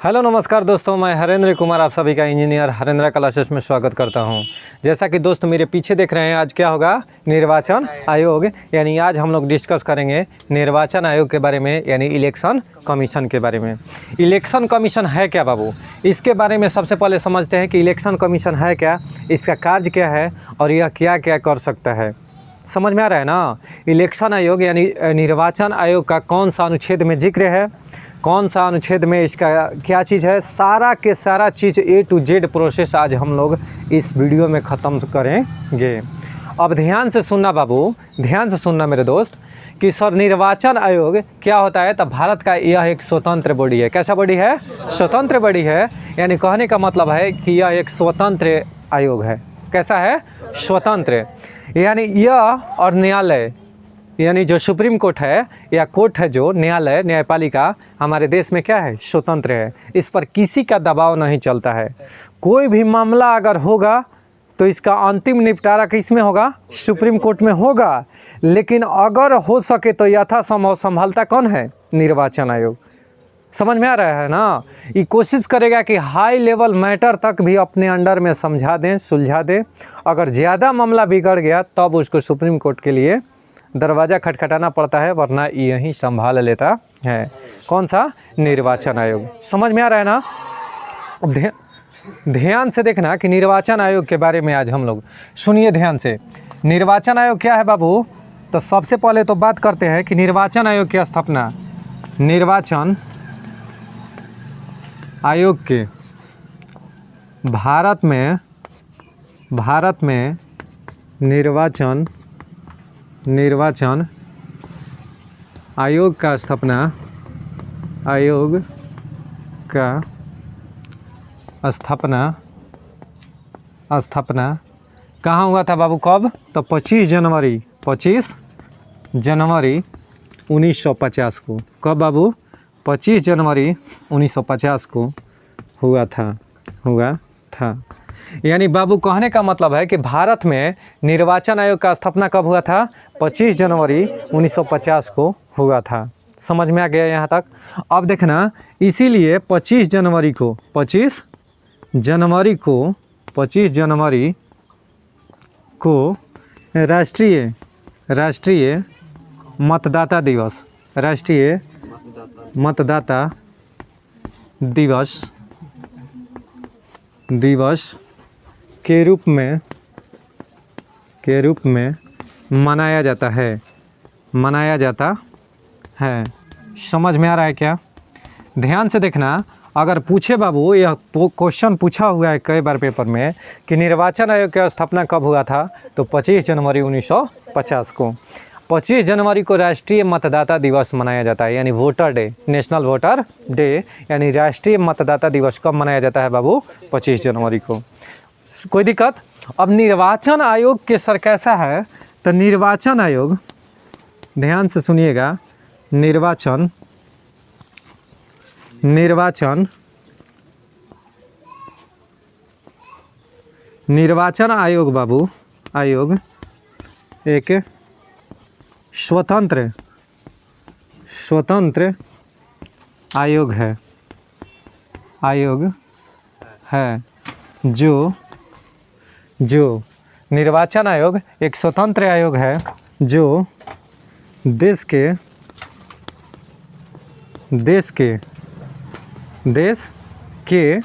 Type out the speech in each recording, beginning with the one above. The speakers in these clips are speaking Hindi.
हेलो नमस्कार दोस्तों, मैं हरेंद्र कुमार आप सभी का इंजीनियर हरेंद्र क्लासेस में स्वागत करता हूं। जैसा कि दोस्त मेरे पीछे देख रहे हैं, आज क्या होगा, निर्वाचन आयोग। यानी आज हम लोग डिस्कस करेंगे निर्वाचन आयोग के बारे में, यानी इलेक्शन कमीशन के बारे में। इलेक्शन कमीशन है क्या बाबू, इसके बारे में सबसे पहले समझते हैं कि इलेक्शन कमीशन है क्या, इसका कार्य क्या है और यह क्या क्या कर सकता है। समझ में आ रहा है ना। इलेक्शन आयोग यानी निर्वाचन आयोग का कौन सा अनुच्छेद में जिक्र है, कौन सा अनुच्छेद में इसका क्या चीज़ है, सारा के सारा चीज़ A to Z प्रोसेस आज हम लोग इस वीडियो में ख़त्म करेंगे। अब ध्यान से सुनना बाबू, ध्यान से सुनना मेरे दोस्त कि सर निर्वाचन आयोग क्या होता है। तब भारत का यह एक स्वतंत्र बॉडी है। कैसा बॉडी है? स्वतंत्र बॉडी है। यानी कहने का मतलब है कि यह एक स्वतंत्र आयोग है। कैसा है? स्वतंत्र। यानी यह और न्यायालय, यानी जो सुप्रीम कोर्ट है या कोर्ट है, जो न्यायालय न्यायपालिका हमारे देश में क्या है, स्वतंत्र है। इस पर किसी का दबाव नहीं चलता है। कोई भी मामला अगर होगा तो इसका अंतिम निपटारा किस में होगा? सुप्रीम कोर्ट में होगा। लेकिन अगर हो सके तो यथासंभव संभालता कौन है? निर्वाचन आयोग। समझ में आ रहा है ना। ये कोशिश करेगा कि हाई लेवल मैटर तक भी अपने अंडर में समझा दें, सुलझा दें। अगर ज़्यादा मामला बिगड़ गया तब उसको सुप्रीम कोर्ट के लिए दरवाज़ा खटखटाना पड़ता है, वरना यही संभाल लेता है। कौन सा? निर्वाचन आयोग। समझ में आ रहा है ना। अब ध्यान से देखना कि निर्वाचन आयोग के बारे में आज हम लोग सुनिए ध्यान से। निर्वाचन आयोग क्या है बाबू? तो सबसे पहले तो बात करते हैं कि निर्वाचन आयोग की स्थापना, निर्वाचन आयोग के भारत में निर्वाचन आयोग का स्थापना कहाँ हुआ था बाबू? कब? तो 25 जनवरी 1950 को। कब बाबू? 25 जनवरी 1950 को हुआ था। यानी बाबू कहने का मतलब है कि भारत में निर्वाचन आयोग का स्थापना कब हुआ था? 25 जनवरी 1950 को हुआ था। समझ में आ गया यहाँ तक। अब देखना, इसीलिए 25 जनवरी को राष्ट्रीय मतदाता दिवस के रूप में मनाया जाता है। समझ में आ रहा है क्या? ध्यान से देखना। अगर पूछे बाबू, यह क्वेश्चन पूछा हुआ है कई बार पेपर में कि निर्वाचन आयोग की स्थापना कब हुआ था, तो 25 जनवरी 1950 को। 25 जनवरी को राष्ट्रीय मतदाता दिवस मनाया जाता है, यानी voter day, national voter day. यानी राष्ट्रीय मतदाता दिवस कब मनाया जाता है बाबू? 25 जनवरी को। कोई दिक्कत? अब निर्वाचन आयोग के सर कैसा है? तो निर्वाचन आयोग, ध्यान से सुनिएगा, निर्वाचन आयोग बाबू, आयोग एक स्वतंत्र आयोग है जो निर्वाचन आयोग एक स्वतंत्र आयोग है जो देश के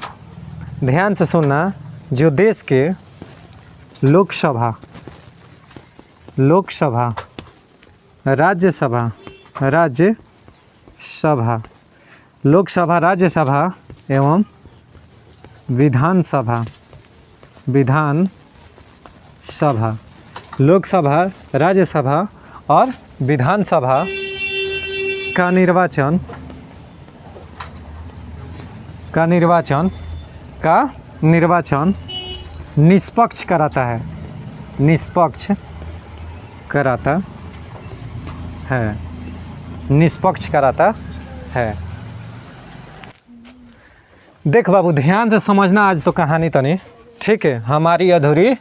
ध्यान से सुनना, जो देश के लोकसभा, राज्यसभा एवं विधानसभा, लोकसभा, राज्यसभा और विधानसभा का निर्वाचन निष्पक्ष कराता है। देख बाबू, ध्यान से समझना आज तो कहानी तनी, ठीक है, हमारी अधूरी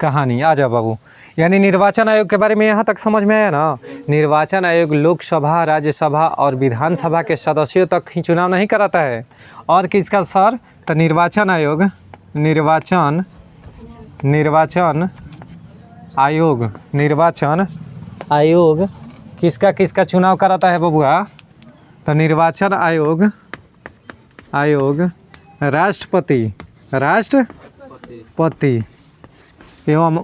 कहानी। आ जाओ बाबू। यानी निर्वाचन आयोग के बारे में यहाँ तक समझ में आया ना। निर्वाचन आयोग लोकसभा, राज्यसभा और विधानसभा के सदस्यों तक ही चुनाव नहीं कराता है। और किसका सर? तो निर्वाचन आयोग किसका किसका चुनाव कराता है बबुआ? तो निर्वाचन आयोग राष्ट्रपति एवं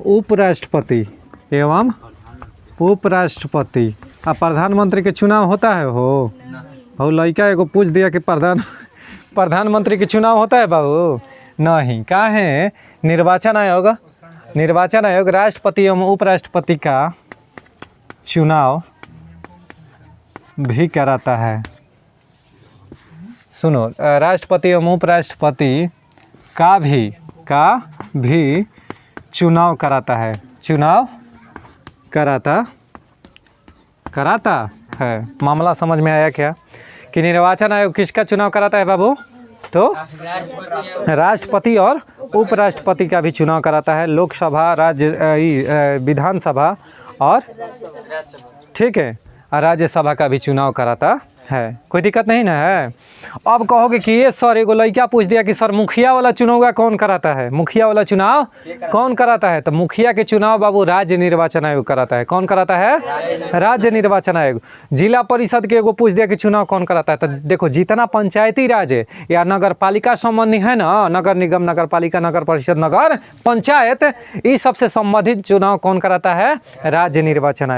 उपराष्ट्रपति और प्रधानमंत्री के चुनाव होता है हो लड़का एगो पूछ दिया कि प्रधानमंत्री के चुनाव होता है बाबू? नहीं। कहाँ है? निर्वाचन आयोग राष्ट्रपति एवं उपराष्ट्रपति का चुनाव भी कराता है। सुनो, राष्ट्रपति एवं उपराष्ट्रपति का भी चुनाव कराता है। चुनाव कराता है। मामला समझ में आया क्या? कि निर्वाचन आयोग किसका चुनाव कराता है बाबू? तो राष्ट्रपति और उपराष्ट्रपति का भी चुनाव कराता है। लोकसभा, विधानसभा और ठीक है राज्यसभा का भी चुनाव कराता है। कोई दिक्कत नहीं ना है। अब कहोगे कि ये सर एगो लड़का पूछ दिया कि सर मुखिया वाला चुनाव कौन कराता है? मुखिया वाला चुनाव कौन कराता है? तो मुखिया के चुनाव बाबू राज्य निर्वाचन आयोग कराता है। कौन कराता है? राज्य निर्वाचन आयोग। जिला परिषद के एगो पूछ दिया कि चुनाव कौन कराता है? तो देखो, जितना पंचायती राज है या नगर पालिका संबंधी है ना, नगर निगम, नगर पालिका, नगर परिषद, नगर पंचायत, इस सबसे संबंधित चुनाव कौन कराता है? राज्य निर्वाचन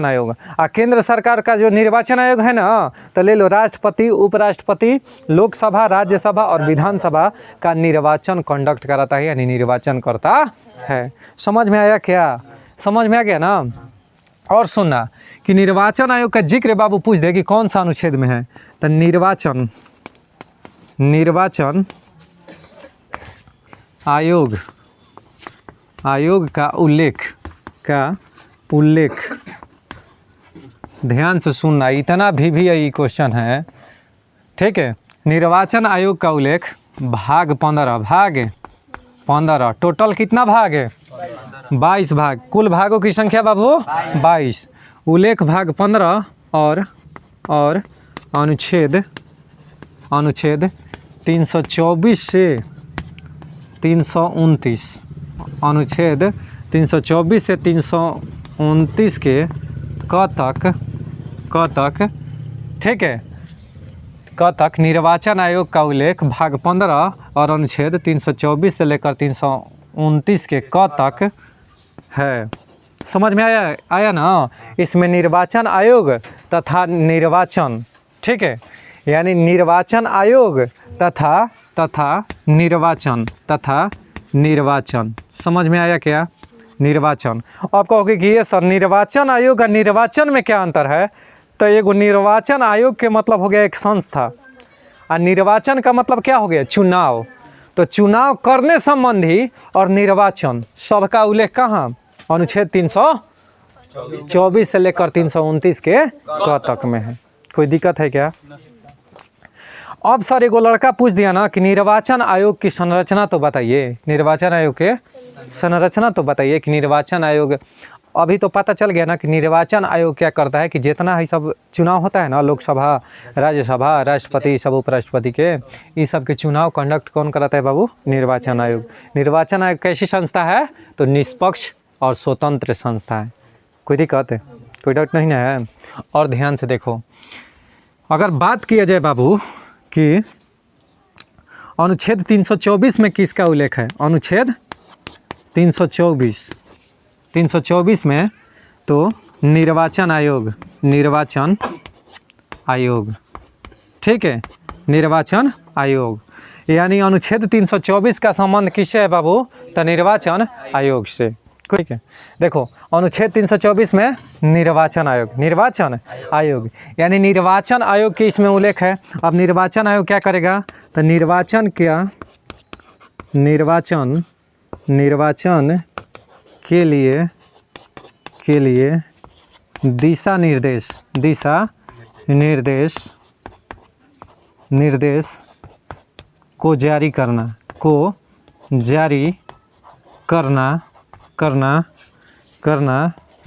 आयोग। और केंद्र सरकार का जो निर्वाचन आयोग है ना, तो ले लो, राष्ट्रपति, उपराष्ट्रपति, लोकसभा, राज्यसभा और विधानसभा का निर्वाचन कंडक्ट कराता है, यानी निर्वाचन करता है। समझ में आया क्या? समझ में आ गया ना। और सुनना कि निर्वाचन आयोग का जिक्र बाबू पूछ दे कि कौन सा अनुच्छेद में है, तो निर्वाचन आयोग का उल्लेख ध्यान से सुनना, इतना भी ये क्वेश्चन है, ठीक है। निर्वाचन आयोग का उल्लेख भाग 15 टोटल कितना भाग है? 22 भाग। कुल भागों की संख्या बाबू 22। उल्लेख भाग 15 और अनुच्छेद 324 से 329, अनुच्छेद 324 से 329 के क तक निर्वाचन आयोग का उल्लेख भाग 15 और अनुच्छेद 324 से लेकर 329 के क तक है। समझ में आया ना। इसमें निर्वाचन आयोग तथा निर्वाचन, ठीक है, यानी निर्वाचन आयोग तथा निर्वाचन। समझ में आया क्या? निर्वाचन। आप कहोगे कि ये सर निर्वाचन आयोग और निर्वाचन में क्या अंतर है? तो एगो निर्वाचन आयोग के मतलब हो गया एक संस्था, और निर्वाचन का मतलब क्या हो गया? चुनाव। तो चुनाव करने संबंधी और निर्वाचन सबका उल्लेख कहाँ? अनुच्छेद 324 से लेकर 329 के क तक में है। कोई दिक्कत है क्या? अब सर एगो लड़का पूछ दिया ना कि निर्वाचन आयोग की संरचना तो बताइए। निर्वाचन आयोग के संरचना तो बताइए कि निर्वाचन आयोग, अभी तो पता चल गया ना कि निर्वाचन आयोग क्या करता है कि जितना ही सब चुनाव होता है ना, लोकसभा, राज्यसभा, राष्ट्रपति, सब उपराष्ट्रपति के, इस सब के चुनाव कंडक्ट कौन कराता है बाबू? निर्वाचन आयोग। निर्वाचन आयोग कैसी संस्था है? तो निष्पक्ष और स्वतंत्र संस्था है। कोई दिक्कत है? कोई डाउट नहीं ना है। और ध्यान से देखो, अगर बात किया जाए बाबू कि अनुच्छेद 324 में किसका उल्लेख है? अनुच्छेद 324 में तो निर्वाचन आयोग, ठीक है, निर्वाचन आयोग, यानी अनुच्छेद 324 का संबंध किससे है बाबू? तो निर्वाचन आयोग से। ठीक है, देखो अनुच्छेद 324 में निर्वाचन आयोग, यानी निर्वाचन आयोग के इसमें उल्लेख है। अब निर्वाचन आयोग क्या करेगा? तो निर्वाचन के लिए दिशा निर्देश को जारी करना करना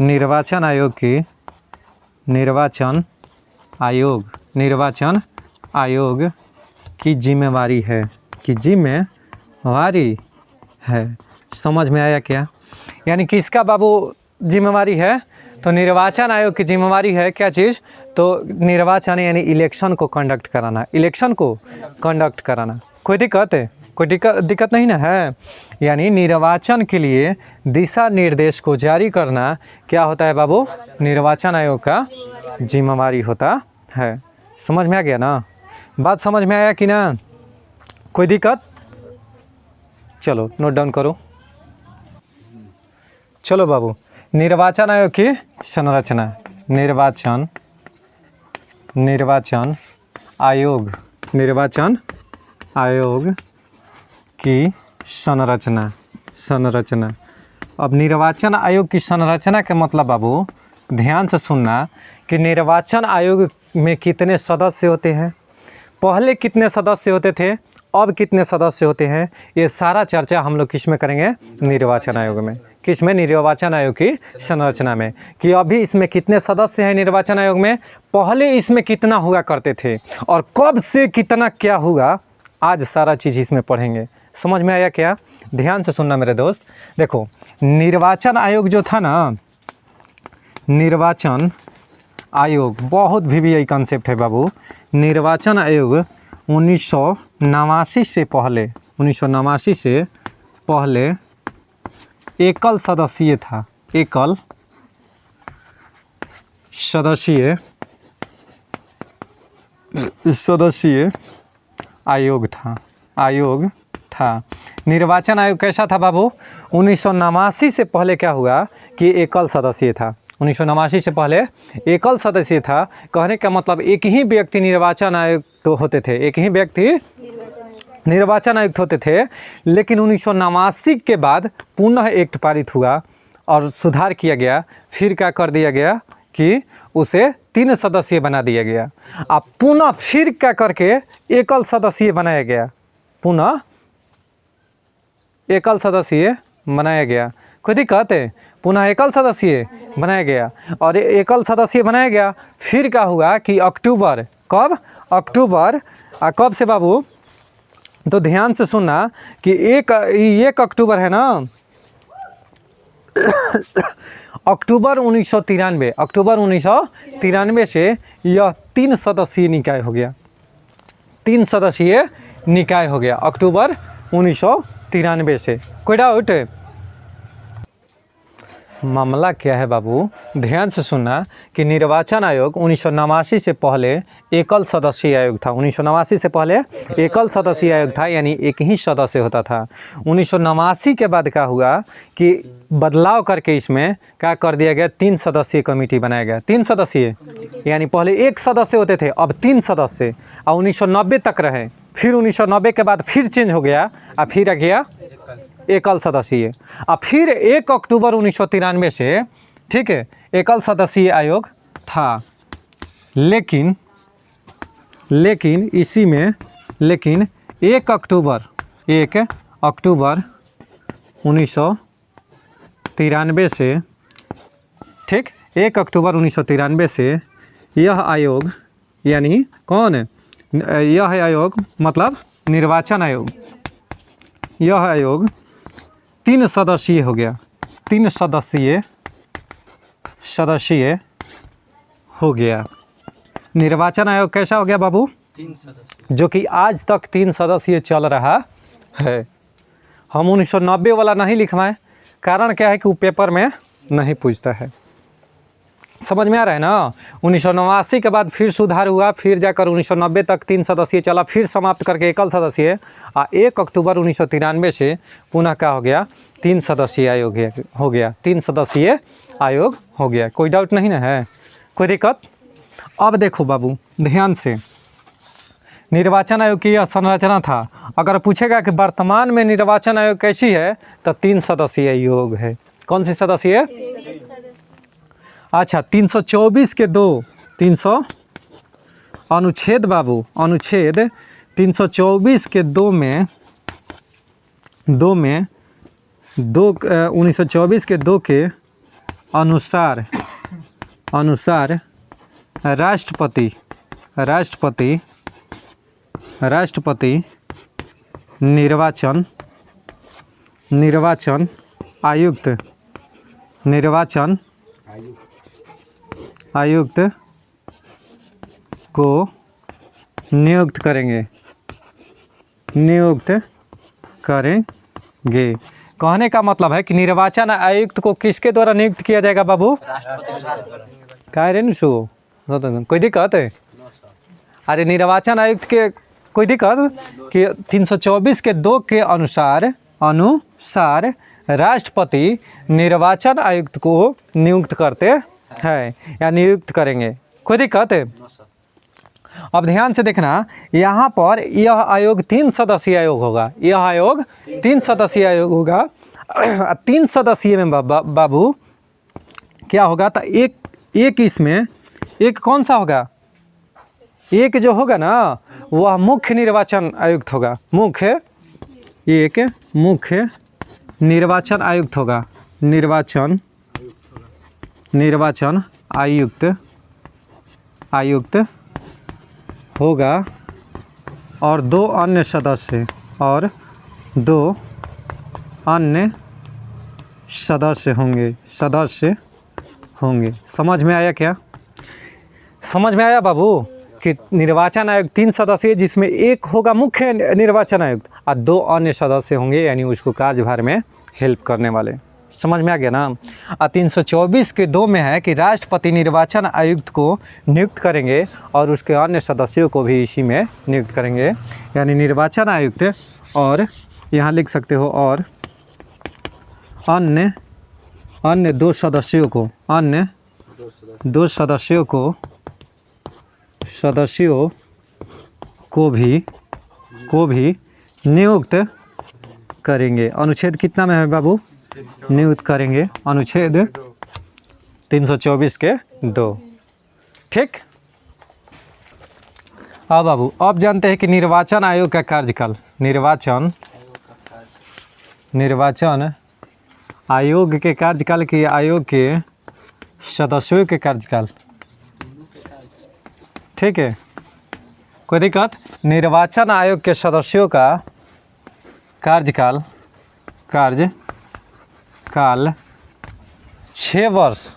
निर्वाचन आयोग की जिम्मेवारी है। समझ में आया क्या? यानी किसका बाबू जिम्मेवारी है? तो निर्वाचन आयोग की जिम्मेवारी है क्या चीज़? तो निर्वाचन यानी इलेक्शन को कंडक्ट कराना। कोई दिक्कत है? कोई दिक्कत नहीं ना है? यानी निर्वाचन के लिए दिशा निर्देश को जारी करना क्या होता है बाबू? निर्वाचन आयोग का जिम्मेवारी होता है। समझ में आ गया ना? बात समझ में आया कि ना? कोई दिक्कत? चलो नोट डाउन करो। चलो बाबू, निर्वाचन आयोग की संरचना। निर्वाचन आयोग की संरचना। अब निर्वाचन आयोग की संरचना का मतलब बाबू ध्यान से सुनना कि निर्वाचन आयोग में कितने सदस्य होते हैं, पहले कितने सदस्य होते थे, अब कितने सदस्य होते हैं, ये सारा चर्चा हम लोग किस में करेंगे? निर्वाचन आयोग में। किस में? निर्वाचन आयोग की संरचना में। कि अभी इसमें कितने सदस्य हैं निर्वाचन आयोग में, पहले इसमें कितना हुआ करते थे और कब से कितना क्या हुआ, आज सारा चीज़ इसमें पढ़ेंगे। समझ में आया क्या? ध्यान से सुनना मेरे दोस्त। देखो, निर्वाचन आयोग जो था ना, निर्वाचन आयोग बहुत VVI कॉन्सेप्ट है बाबू। निर्वाचन आयोग 1989 से पहले एकल सदस्यीय था। एकल सदस्यीय आयोग था। निर्वाचन आयोग कैसा था बाबू? 1989 से पहले क्या हुआ कि एकल सदस्यीय था। 1989 से पहले एकल सदस्य था। कहने का मतलब एक ही व्यक्ति निर्वाचन आयुक्त होते थे, एक ही व्यक्ति निर्वाचन आयुक्त होते थे। लेकिन 1989 के बाद पुनः एक्ट पारित हुआ और सुधार किया गया। फिर क्या कर दिया गया कि उसे 3 सदस्यीय बना दिया गया। अब पुनः फिर क्या करके एकल सदस्यीय बनाया गया, पुनः एकल सदस्यीय बनाया गया। कोई दिक्कत है? पुनः एकल सदस्यीय बनाया गया और एकल सदस्यीय बनाया गया। फिर क्या हुआ कि अक्टूबर, कब? अक्टूबर, कब से बाबू? तो ध्यान से सुनना कि 1 अक्टूबर है ना, अक्टूबर 1993 से यह 3 सदस्यीय निकाय हो गया। 3 सदस्यीय निकाय हो गया अक्टूबर 1993 से। कोई डाउट? मामला क्या है बाबू? ध्यान से सुनना कि निर्वाचन आयोग 1989 से पहले एकल सदस्यीय आयोग था। 1989 से पहले एकल सदस्यीय आयोग था, यानी एक ही सदस्य होता था। 1989 के बाद क्या हुआ कि बदलाव करके इसमें क्या कर दिया गया? 3 सदस्यीय कमेटी बनाया गया। 3 सदस्यीय यानी पहले 1 सदस्य होते थे, अब 3 सदस्य, और 1990 तक रहे। फिर 1990 के बाद फिर चेंज हो गया और फिर आ गया एकल सदस्यीय। अब फिर 1 अक्टूबर 1993 से, ठीक है, एकल सदस्यीय आयोग था। लेकिन इसी में 1 अक्टूबर 1993 से, ठीक, 1 अक्टूबर 1993 से यह आयोग, यानी कौन? यह आयोग मतलब निर्वाचन आयोग, यह आयोग 3 सदस्यीय हो गया। 3 सदस्यीय हो गया। निर्वाचन आयोग कैसा हो गया बाबू? 3 सदस्य, जो कि आज तक 3 सदस्यीय चल रहा है। हम 1990 वाला नहीं लिखवाएं, कारण क्या है कि वो पेपर में नहीं पूछता है। समझ में आ रहा है ना? 1989 के बाद फिर सुधार हुआ, फिर जाकर 1990 तक 3 सदस्यीय चला, फिर समाप्त करके एकल सदस्यीय। 1 अक्टूबर 1993 से पुनः क्या हो गया? 3 सदस्यीय आयोग हो गया। 3 सदस्यीय आयोग हो गया। कोई डाउट नहीं ना है? कोई दिक्कत? अब देखो बाबू ध्यान से, निर्वाचन आयोग की यह संरचना था। अगर पूछेगा कि वर्तमान में निर्वाचन आयोग कैसी है, तो 3 सदस्यीय आयोग है। कौन सी सदस्य? अच्छा, 324 के 2, 300 अनुच्छेद बाबू, अनुच्छेद 324 के 2 में 1924 के 2 के अनुसार राष्ट्रपति निर्वाचन आयुक्त को नियुक्त करेंगे। कहने का मतलब है कि निर्वाचन आयुक्त को किसके द्वारा नियुक्त किया जाएगा बाबू? कह रहे न कोई दिक्कत है? अरे निर्वाचन आयुक्त के कोई दिक्कत कि 324 के 2 के अनुसार राष्ट्रपति निर्वाचन आयुक्त को नियुक्त करते हैं या नियुक्त करेंगे। कोई दिक्कत है? अब ध्यान से देखना, यहाँ पर यह आयोग 3 सदस्यीय आयोग होगा। यह आयोग 3 सदस्यीय आयोग होगा। 3 सदस्यीय में बाबू क्या होगा? तो एक इसमें एक कौन सा होगा? एक जो होगा ना वह मुख्य निर्वाचन आयुक्त होगा। मुख्य निर्वाचन आयुक्त होगा। निर्वाचन आयुक्त होगा और 2 अन्य सदस्य होंगे। समझ में आया क्या? समझ में आया बाबू कि निर्वाचन आयोग 3 सदस्य जिसमें एक होगा मुख्य निर्वाचन आयुक्त और 2 अन्य सदस्य होंगे, यानी उसको कार्यभार में हेल्प करने वाले। समझ में आ गया ना? और 324 के 2 में है कि राष्ट्रपति निर्वाचन आयुक्त को नियुक्त करेंगे और उसके अन्य सदस्यों को भी इसी में नियुक्त करेंगे, यानी निर्वाचन आयुक्त और यहाँ लिख सकते हो और अन्य 2 सदस्यों को भी नियुक्त करेंगे। अनुच्छेद कितना में है बाबू? नियुक्त करेंगे अनुच्छेद 324 के 2। ठीक। अब बाबू अब जानते हैं कि निर्वाचन आयोग का कार्यकाल, निर्वाचन आयोग के कार्यकाल की आयोग के सदस्यों के कार्यकाल। ठीक है, कोई दिक्कत? निर्वाचन आयोग के सदस्यों का कार्यकाल 6 वर्ष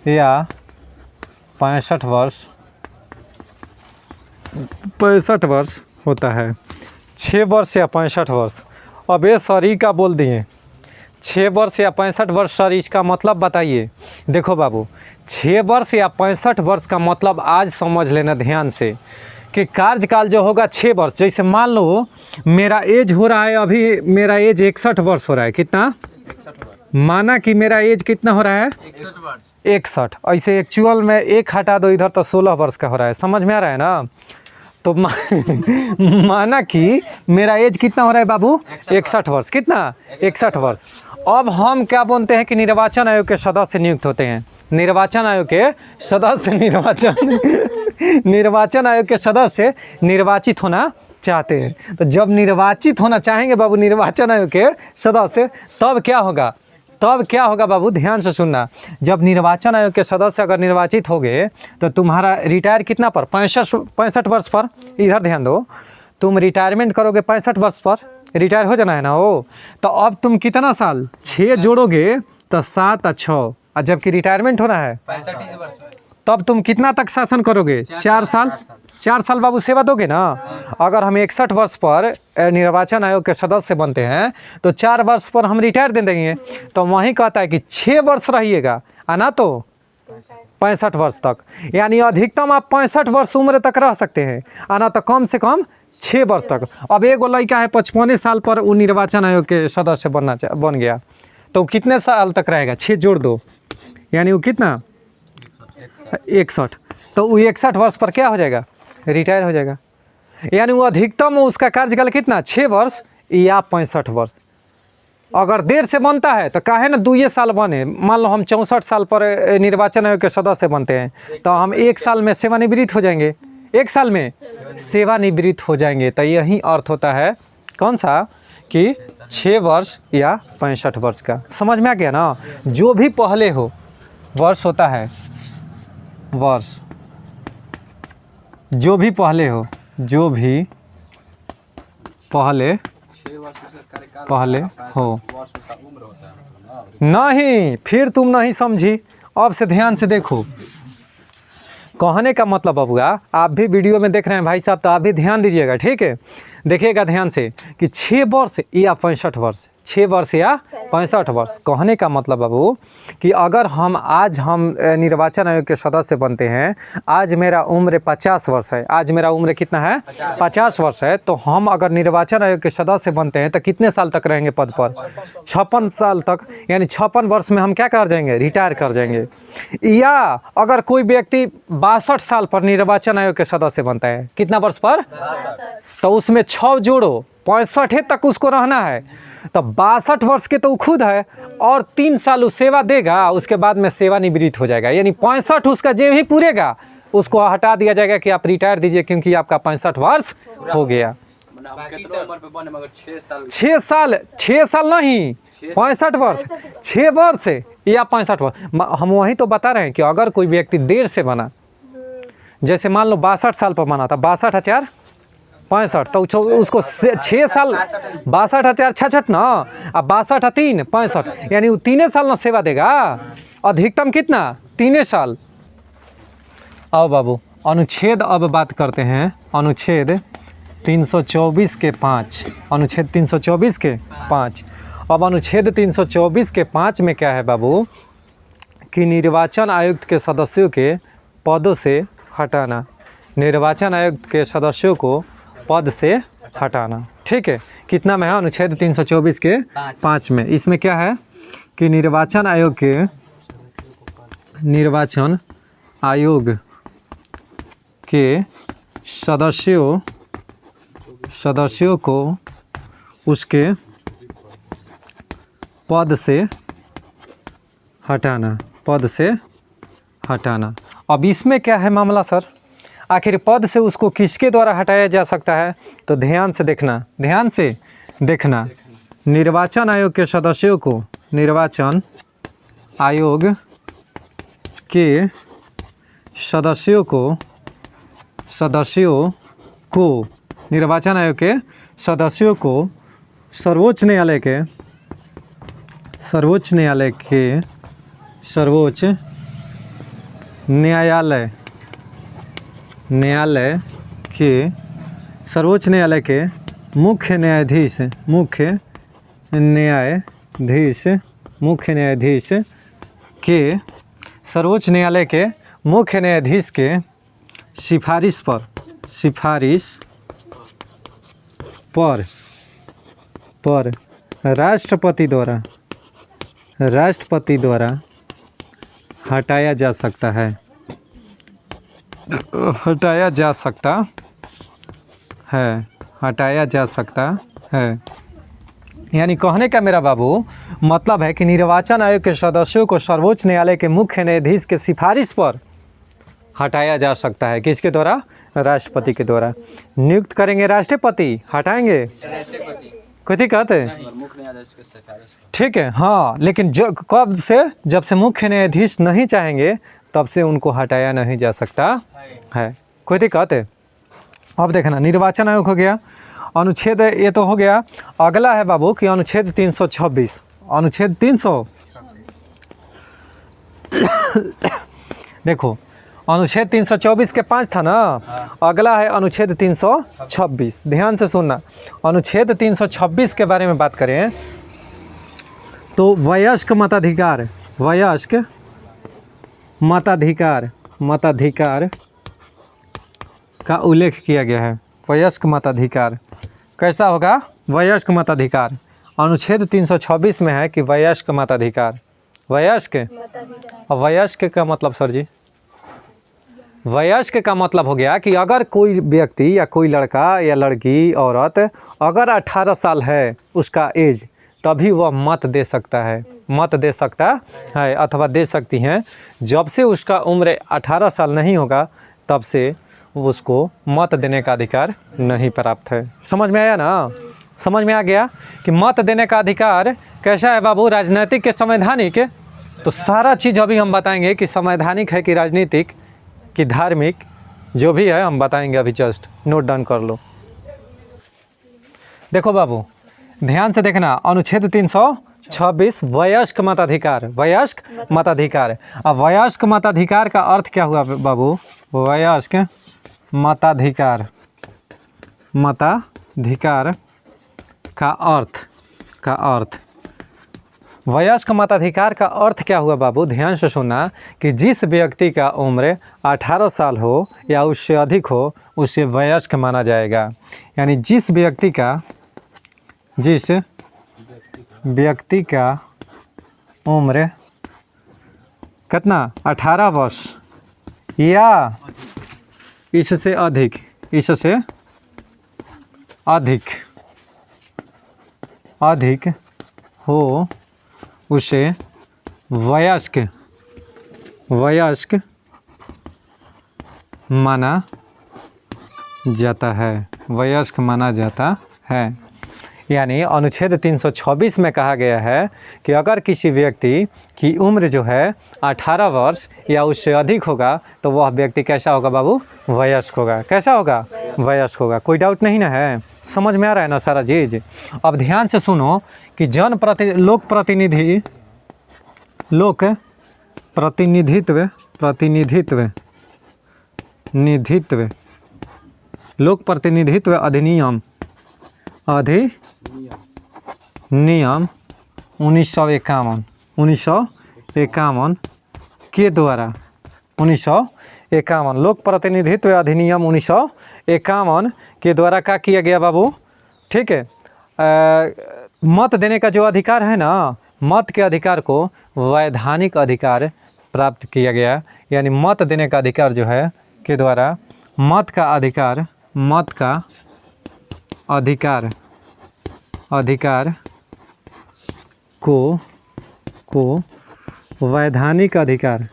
या 65 वर्ष होता है। 6 वर्ष या 65 वर्ष। अब ये सर का बोल दिए 6 वर्ष या 65 वर्ष। सर इसका मतलब बताइए। देखो बाबू 6 वर्ष या 65 वर्ष का मतलब आज समझ लेना ध्यान से कि कार्यकाल जो होगा 6 वर्ष। जैसे मान लो मेरा एज हो रहा है, अभी मेरा एज 61 वर्ष हो रहा है। कितना? माना कि मेरा एज कितना हो रहा है? 61। ऐसे एक्चुअल में 1 हटा दो इधर तो 16 वर्ष का हो रहा है। समझ में आ रहा है ना? तो माना कि मेरा एज कितना हो रहा है बाबू? 61 वर्ष। कितना? 61 वर्ष। अब हम क्या बोलते हैं कि निर्वाचन आयोग के सदस्य नियुक्त होते हैं। निर्वाचन आयोग के सदस्य निर्वाचन आयोग के सदस्य निर्वाचित होना चाहते हैं। तो जब निर्वाचित होना चाहेंगे बाबू निर्वाचन आयोग के सदस्य, तब क्या होगा? बाबू ध्यान से सुनना। जब निर्वाचन आयोग के सदस्य अगर निर्वाचित हो गए तो तुम्हारा रिटायर कितना पर? 65 वर्ष पर। इधर ध्यान दो, तुम रिटायरमेंट करोगे 65 वर्ष पर, रिटायर हो जाना है ना वो। तो अब तुम कितना साल 6 जोड़ोगे तो 7 और 6, और जबकि रिटायरमेंट होना है 65 वर्ष, तब तुम कितना तक शासन करोगे? 4 साल। 4 साल बाबू सेवा दोगे ना। अगर हम 61 वर्ष पर निर्वाचन आयोग के सदस्य बनते हैं तो 4 वर्ष पर हम रिटायर दे देंगे। तो वहीं कहता है कि 6 वर्ष रहिएगा, आना तो 65 वर्ष तक, यानी अधिकतम आप 65 वर्ष उम्र तक रह सकते हैं, आना तो कम से कम 6 वर्ष तक। अब एगो लड़का है 55 साल पर वो निर्वाचन आयोग के सदस्य बन गया, तो कितने साल तक रहेगा? 6 जोड़ दो, यानी वो कितना? 61। तो वो 61 वर्ष पर क्या हो जाएगा? रिटायर हो जाएगा। यानी वो अधिकतम उसका कार्यकाल कितना? 6 वर्ष या 65 वर्ष। अगर देर से बनता है तो काहे ना 2 साल बने। मान लो हम 64 साल पर निर्वाचन आयोग के सदस्य बनते हैं तो हम 1 साल में सेवानिवृत्त हो जाएंगे। 1 साल में सेवानिवृत्त हो जाएंगे। तो यही अर्थ होता है कौन सा? कि 6 वर्ष या 65 वर्ष का। समझ में आ गया ना। जो भी पहले हो, वर्ष होता है वर्ष, जो भी पहले हो, जो भी पहले हो। नहीं, फिर तुम नहीं समझी। अब से ध्यान से देखो, कहने का मतलब हुआ, आप भी वीडियो में देख रहे हैं भाई साहब, तो आप भी ध्यान दीजिएगा, ठीक है। देखिएगा ध्यान से कि 6 वर्ष या 65 वर्ष, 6 वर्ष या 65 वर्ष। कहने का मतलब बाबू कि अगर हम निर्वाचन आयोग के सदस्य बनते हैं, आज मेरा उम्र 50 वर्ष है, आज मेरा उम्र कितना है 50 वर्ष है, तो हम अगर निर्वाचन आयोग के सदस्य बनते हैं तो कितने साल तक रहेंगे पद पर? 56 साल तक, यानी 56 वर्ष में हम क्या कर जाएंगे? रिटायर कर जाएंगे। या अगर कोई व्यक्ति 62 साल पर निर्वाचन आयोग के सदस्य बनता है, कितना वर्ष पर? तो उसमें 6 जोड़ो, 65 तक उसको रहना है। तो 62 वर्ष के तो वो खुद है, और 3 साल वो सेवा देगा, उसके बाद में सेवानिवृत्त हो जाएगा। यानी 65 उसका जे भी पूरेगा उसको हटा दिया जाएगा कि आप रिटायर दीजिए, क्योंकि आपका 65 वर्ष हो गया। 6 साल नहीं, 65 वर्ष, 6 वर्ष या 65 वर्ष। हम वही तो बता रहे हैं कि अगर कोई व्यक्ति देर से बना, जैसे मान लो 62 साल पर बना था, 62,000 65, तो उसको 6 साल, 62,066 ना, अब 62 65, यानी वो 3 साल ना सेवा देगा। अधिकतम कितना? 3 साल। अब बाबू अनुच्छेद, अब बात करते हैं अनुच्छेद 324 के 5, अनुच्छेद 324 के 5। अब अनुच्छेद 324 के 5 में क्या है बाबू कि निर्वाचन आयुक्त के सदस्यों के पदों से हटाना, निर्वाचन आयुक्त के सदस्यों को पद से हटाना, ठीक है। कितना में है? अनुच्छेद 324 के 5 में। इसमें क्या है कि निर्वाचन आयोग के सदस्यों को उसके पद से हटाना, पद से हटाना। अब इसमें क्या है मामला सर? आखिर पद से उसको किसके द्वारा हटाया जा सकता है? तो ध्यान से देखना, ध्यान से देखना। निर्वाचन आयोग के सदस्यों को, निर्वाचन आयोग के सदस्यों को निर्वाचन आयोग के सदस्यों को सर्वोच्च न्यायालय के मुख्य न्यायाधीश के सर्वोच्च न्यायालय के मुख्य न्यायाधीश के सिफारिश पर राष्ट्रपति द्वारा हटाया जा सकता है। यानी कहने का मेरा बाबू मतलब है कि निर्वाचन आयोग के सदस्यों को सर्वोच्च न्यायालय के मुख्य न्यायाधीश के सिफारिश पर हटाया जा सकता है। किसके द्वारा? राष्ट्रपति के द्वारा। नियुक्त करेंगे राष्ट्रपति, हटाएंगे कथी कहते हैं? ठीक है, हाँ। लेकिन कब से? जब से मुख्य न्यायाधीश नहीं चाहेंगे तब से उनको हटाया नहीं जा सकता है। कोई दिक्कत है? अब देखना, निर्वाचन आयोग हो गया, अनुच्छेद ये तो हो गया। अगला है बाबू कि अनुच्छेद 326, अनुच्छेद 300 देखो, अनुच्छेद 324 के 5 था ना, अगला है अनुच्छेद 326। ध्यान से सुनना, अनुच्छेद 326 के बारे में बात करें तो वयस्क मताधिकार का उल्लेख किया गया है। वयस्क मताधिकार कैसा होगा? वयस्क मताधिकार अनुच्छेद 326 में है कि वयस्क मताधिकार, वयस्क। अब वयस्क का मतलब सर जी, वयस्क का मतलब हो गया कि अगर कोई व्यक्ति या कोई लड़का या लड़की, औरत अगर 18 साल है उसका एज, तभी वह मत दे सकता है, अथवा दे सकती हैं। जब से उसका उम्र 18 साल नहीं होगा तब से उसको मत देने का अधिकार नहीं प्राप्त है। समझ में आया ना? समझ में आ गया कि मत देने का अधिकार कैसा है बाबू, राजनीतिक के संवैधानिक। तो सारा चीज़ अभी हम बताएंगे कि संवैधानिक है कि राजनीतिक कि धार्मिक, जो भी है हम बताएंगे अभी। जस्ट नोट डाउन कर लो। देखो बाबू ध्यान से देखना, अनुच्छेद 326 वयस्क मताधिकार, वयस्क मताधिकार। अब वयस्क मताधिकार का अर्थ क्या हुआ बाबू, वयस्क मताधिकार, मताधिकार का अर्थ वयस्क मताधिकार का अर्थ क्या हुआ बाबू, ध्यान से सुनना कि जिस व्यक्ति का उम्र 18 साल हो या उससे अधिक हो उसे वयस्क माना जाएगा। यानी जिस व्यक्ति का उम्र कितना 18 वर्ष या इससे अधिक हो उसे वयस्क माना जाता है, वयस्क माना जाता है। यानी अनुच्छेद 326 में कहा गया है कि अगर किसी व्यक्ति की उम्र जो है 18 वर्ष या उससे अधिक होगा तो वह व्यक्ति कैसा होगा बाबू, वयस्क होगा। कैसा होगा, वयस्क होगा। कोई डाउट नहीं ना है, समझ में आ रहा है ना सारा चीज़। अब ध्यान से सुनो कि लोक प्रतिनिधित्व अधिनियम 1951 के द्वारा 1951 लोक प्रतिनिधित्व अधिनियम 1951 के द्वारा क्या किया गया बाबू, ठीक है। मत देने का जो अधिकार है ना, मत के अधिकार को वैधानिक अधिकार प्राप्त किया गया। यानी मत देने का अधिकार जो है के द्वारा मत का अधिकार को वैधानिक अधिकार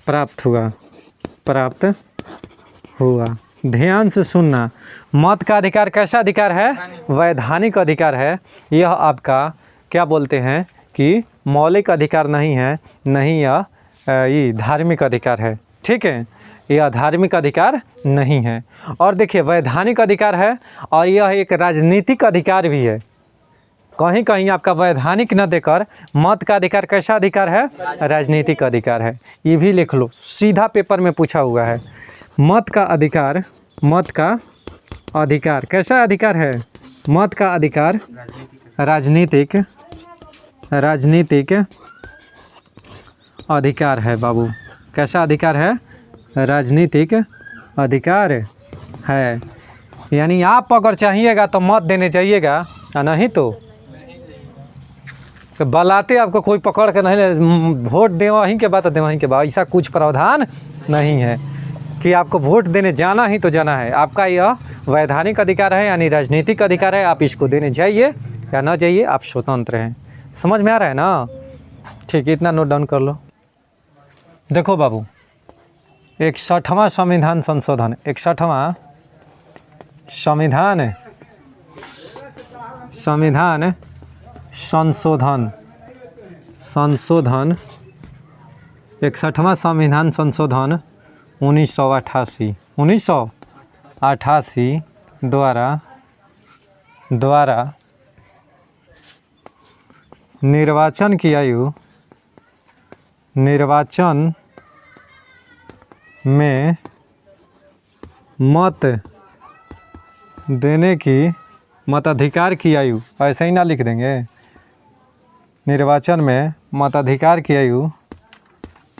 प्राप्त हुआ। ध्यान से सुनना, मत का अधिकार कैसा अधिकार है, वैधानिक अधिकार है। यह आपका क्या बोलते हैं कि मौलिक अधिकार नहीं है, नहीं यह ये धार्मिक अधिकार है, ठीक है। यह धार्मिक अधिकार नहीं है। और देखिए वैधानिक अधिकार है और यह एक राजनीतिक अधिकार भी है। कहीं कहीं आपका वैधानिक न देकर मत का अधिकार कैसा अधिकार है, राजनीतिक अधिकार है। ये भी लिख लो, सीधा पेपर में पूछा हुआ है। मत का अधिकार कैसा अधिकार है, मत का अधिकार राजनीतिक अधिकार है बाबू। कैसा अधिकार है, राजनीतिक अधिकार है। यानी आप अगर चाहिएगा तो मत देने जाइएगा, नहीं तो बलाते आपको कोई पकड़ के नहीं, वोट दे वहीं के बाद दे वहीं के बाद, ऐसा कुछ प्रावधान नहीं है कि आपको वोट देने जाना ही तो जाना है। आपका यह वैधानिक अधिकार है, यानी राजनीतिक अधिकार है। आप इसको देने जाइए या ना जाइए, आप स्वतंत्र हैं। समझ में आ रहा है ना, ठीक है। इतना नोट डाउन कर लो। देखो बाबू 61वां संविधान संशोधन, 61वां संविधान संशोधन 61वां संविधान संशोधन 1988 द्वारा निर्वाचन में मत देने की, मताधिकार की आयु, ऐसे ही ना लिख देंगे, निर्वाचन में मताधिकार की आयु,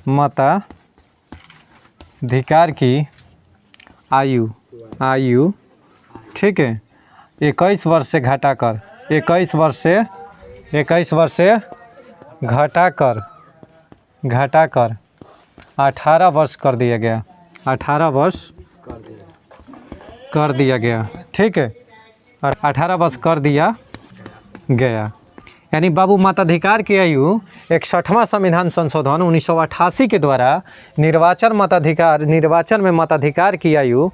मताधिकार की आयु ठीक है 21 वर्ष से घटाकर 21 वर्ष से घटाकर 18 वर्ष कर दिया गया, 18 वर्ष कर दिया गया, ठीक है। 18 वर्ष कर दिया गया। यानी बाबू मताधिकार की आयु 61वां संविधान संशोधन 1988 के द्वारा निर्वाचन में मताधिकार की आयु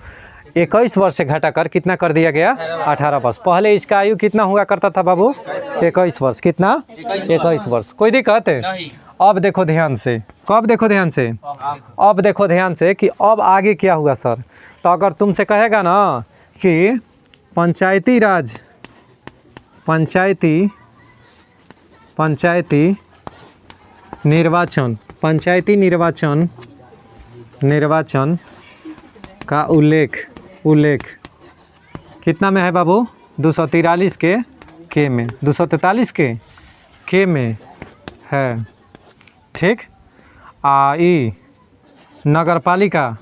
21 वर्ष से घटाकर कितना कर दिया गया? 18 वर्ष। पहले इसका आयु कितना हुआ करता था बाबू? 21 वर्ष। कितना? 21 वर्ष। कोई दिक्कत है? अब देखो ध्यान से, कब देखो ध्यान से, अब देखो ध्यान से कि अब आगे क्या हुआ सर। तो अगर तुमसे कहेगा ना कि पंचायती राज, पंचायती निर्वाचन का उल्लेख कितना में है बाबू? 243 के में, 243 के में है। ठीक। ई नगर पालिका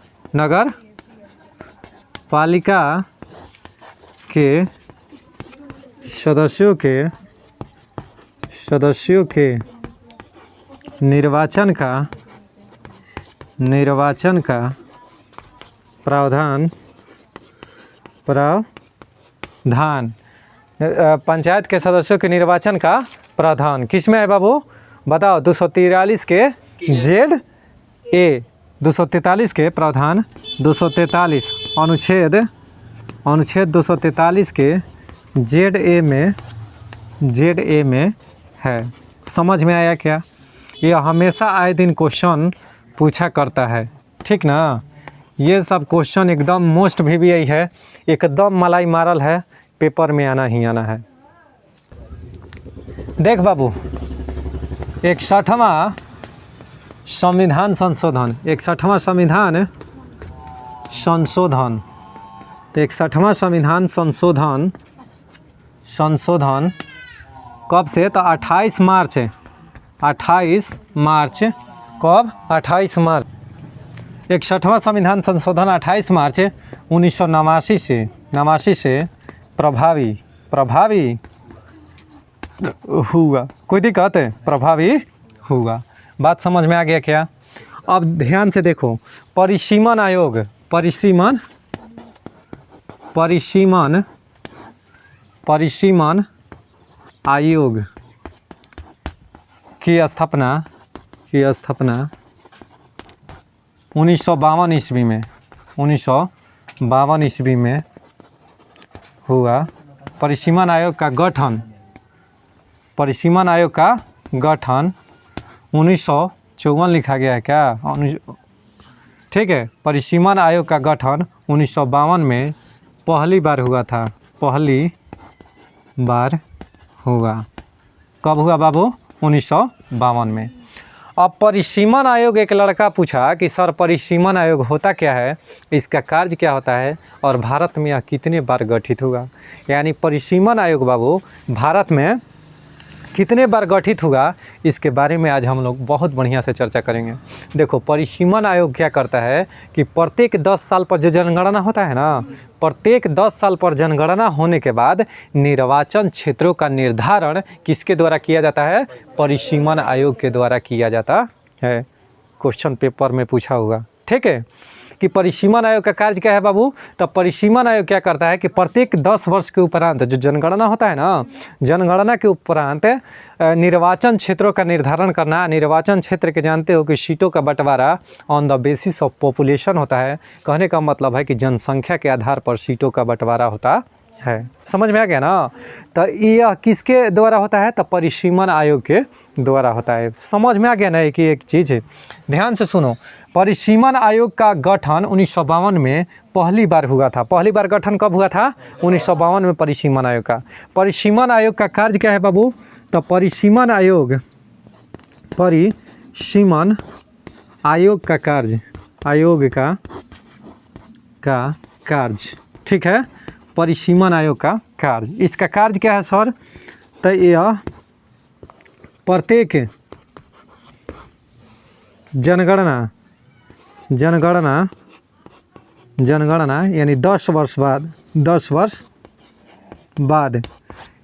के सदस्यों के निर्वाचन का प्रावधान पंचायत के सदस्यों के निर्वाचन का प्रावधान किस में है बाबू? बताओ। 243 के जेड ए, 243 के प्रावधान 243 अनुच्छेद 243 के जेड ए में है। समझ में आया क्या? यह हमेशा आए दिन क्वेश्चन पूछा करता है। ठीक ना? ये सब क्वेश्चन एकदम मोस्ट भी यही है, एकदम मलाई मारल है, पेपर में आना ही आना है। देख बाबू, 61वां संविधान संशोधन, 61वां संविधान संशोधन कब से? तो 28 मार्च कब? 28 मार्च। 61वां संविधान संशोधन 28 मार्च 1989 से प्रभावी हुआ। कोई दिक्कत है? प्रभावी हुआ। बात समझ में आ गया क्या? अब ध्यान से देखो, परिसीमन आयोग की स्थापना 1952 ईस्वी में हुआ। परिसीमन आयोग का गठन 1954 लिखा गया है क्या? ठीक है। परिसीमन आयोग का गठन 1952 में पहली बार हुआ था। कब हुआ बाबू? 1952 में। अब परिसीमन आयोग, एक लड़का पूछा कि सर परिसीमन आयोग होता क्या है, इसका कार्य क्या होता है और भारत में यह कितने बार गठित हुआ? यानी परिसीमन आयोग बाबू भारत में कितने बार गठित हुआ, इसके बारे में आज हम लोग बहुत बढ़िया से चर्चा करेंगे। देखो, परिसीमन आयोग क्या करता है कि प्रत्येक 10 साल पर जो जनगणना होता है ना, प्रत्येक 10 साल पर जनगणना होने के बाद निर्वाचन क्षेत्रों का निर्धारण किसके द्वारा किया जाता है? परिसीमन आयोग के द्वारा किया जाता है। क्वेश्चन पेपर में पूछा होगा। ठीक है कि परिसीमन आयोग का कार्य क्या है बाबू? तो परिसीमन आयोग क्या करता है कि प्रत्येक 10 वर्ष के उपरांत जो जनगणना होता है ना, जनगणना के उपरांत निर्वाचन क्षेत्रों का निर्धारण करना। निर्वाचन क्षेत्र के जानते हो कि सीटों का बंटवारा on the basis of population होता है। कहने का मतलब है कि जनसंख्या के आधार पर सीटों का बंटवारा होता है। समझ में आ गया ना? तो यह किसके द्वारा होता है? तो परिसीमन आयोग के द्वारा होता है। समझ में आ गया ना कि एक चीज़ है, ध्यान से सुनो। परिसीमन आयोग का गठन 1952 में पहली बार हुआ था। पहली बार गठन कब हुआ था? 1952 में परिसीमन आयोग का। परिसीमन आयोग का कार्य क्या है बाबू? तो परिसीमन आयोग का कार्य, ठीक है। परिसीमन आयोग का कार्य, इसका कार्य क्या है सर? तो यह प्रत्येक जनगणना यानी 10 वर्ष बाद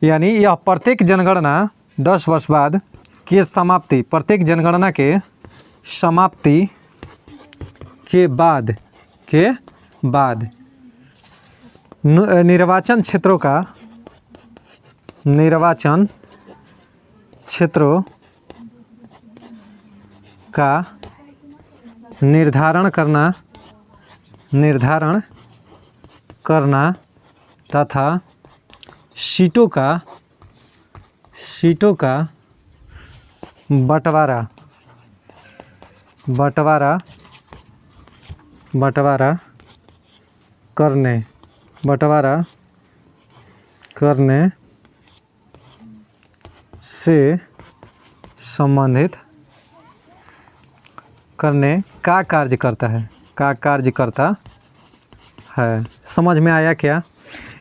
यानी यह प्रत्येक जनगणना 10 वर्ष बाद की समाप्ति, प्रत्येक जनगणना के समाप्ति के बाद निर्वाचन क्षेत्रों का क्षेत्रों का निर्धारण करना तथा सीटों का बंटवारा करने से संबंधित करने का कार्य करता है। समझ में आया क्या?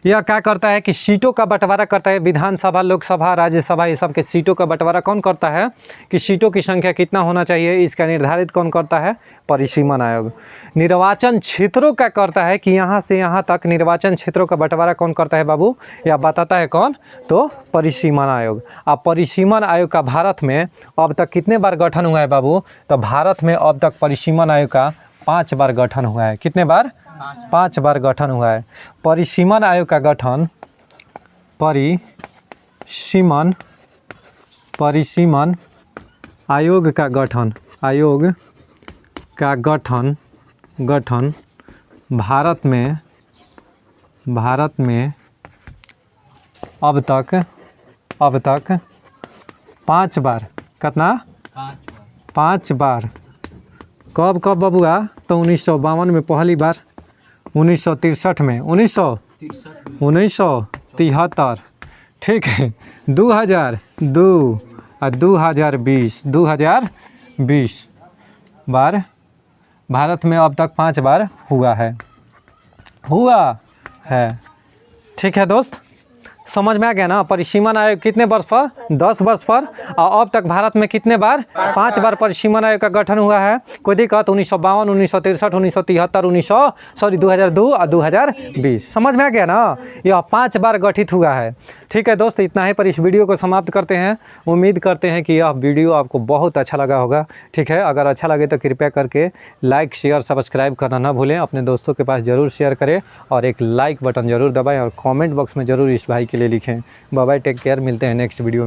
यह क्या करता है कि सीटों का बंटवारा करता है। विधानसभा, लोकसभा, राज्यसभा, ये सब के सीटों का बंटवारा कौन करता है कि सीटों की संख्या कितना होना चाहिए, इसका निर्धारित कौन करता है? परिसीमन आयोग। निर्वाचन क्षेत्रों का करता है कि यहाँ से यहाँ तक निर्वाचन क्षेत्रों का बंटवारा कौन करता है बाबू? यह बताता है कौन? तो परिसीमन आयोग। अब परिसीमन आयोग का भारत में अब तक कितने बार गठन हुआ है बाबू? तो भारत में अब तक परिसीमन आयोग का 5 बार गठन हुआ है। कितने बार? 5 बार गठन हुआ है। परिसीमन आयोग का गठन परिसीमन आयोग का गठन भारत में अब तक 5 बार। कितना? 5 बार। कब बबुआ? तो 1952 में पहली बार, 1963 में, 1973, ठीक है, 2002 और 2020 बार भारत में अब तक 5 बार हुआ है। ठीक है दोस्त, समझ में आ गया ना? परिसीमन आयोग कितने वर्ष पर? 10 वर्ष पर। और अब तक भारत में कितने बार? 5 बार परिसीमन आयोग का गठन हुआ है। कोई दिक्कत? 1952, 1963, 1973, 2002 और 2020। समझ में आ गया ना? यह 5 बार गठित हुआ है। ठीक है दोस्त, इतना ही पर इस वीडियो को समाप्त करते हैं। उम्मीद करते हैं कि यह वीडियो आपको बहुत अच्छा लगा होगा। ठीक है, अगर अच्छा लगे तो कृपया करके लाइक, शेयर, सब्सक्राइब करना ना भूलें। अपने दोस्तों के पास ज़रूर शेयर करें और एक लाइक बटन ज़रूर दबाएं और कमेंट बॉक्स में ज़रूर इस भाई के लिए लिखें। बाय बाय, टेक केयर, मिलते हैं नेक्स्ट वीडियो में।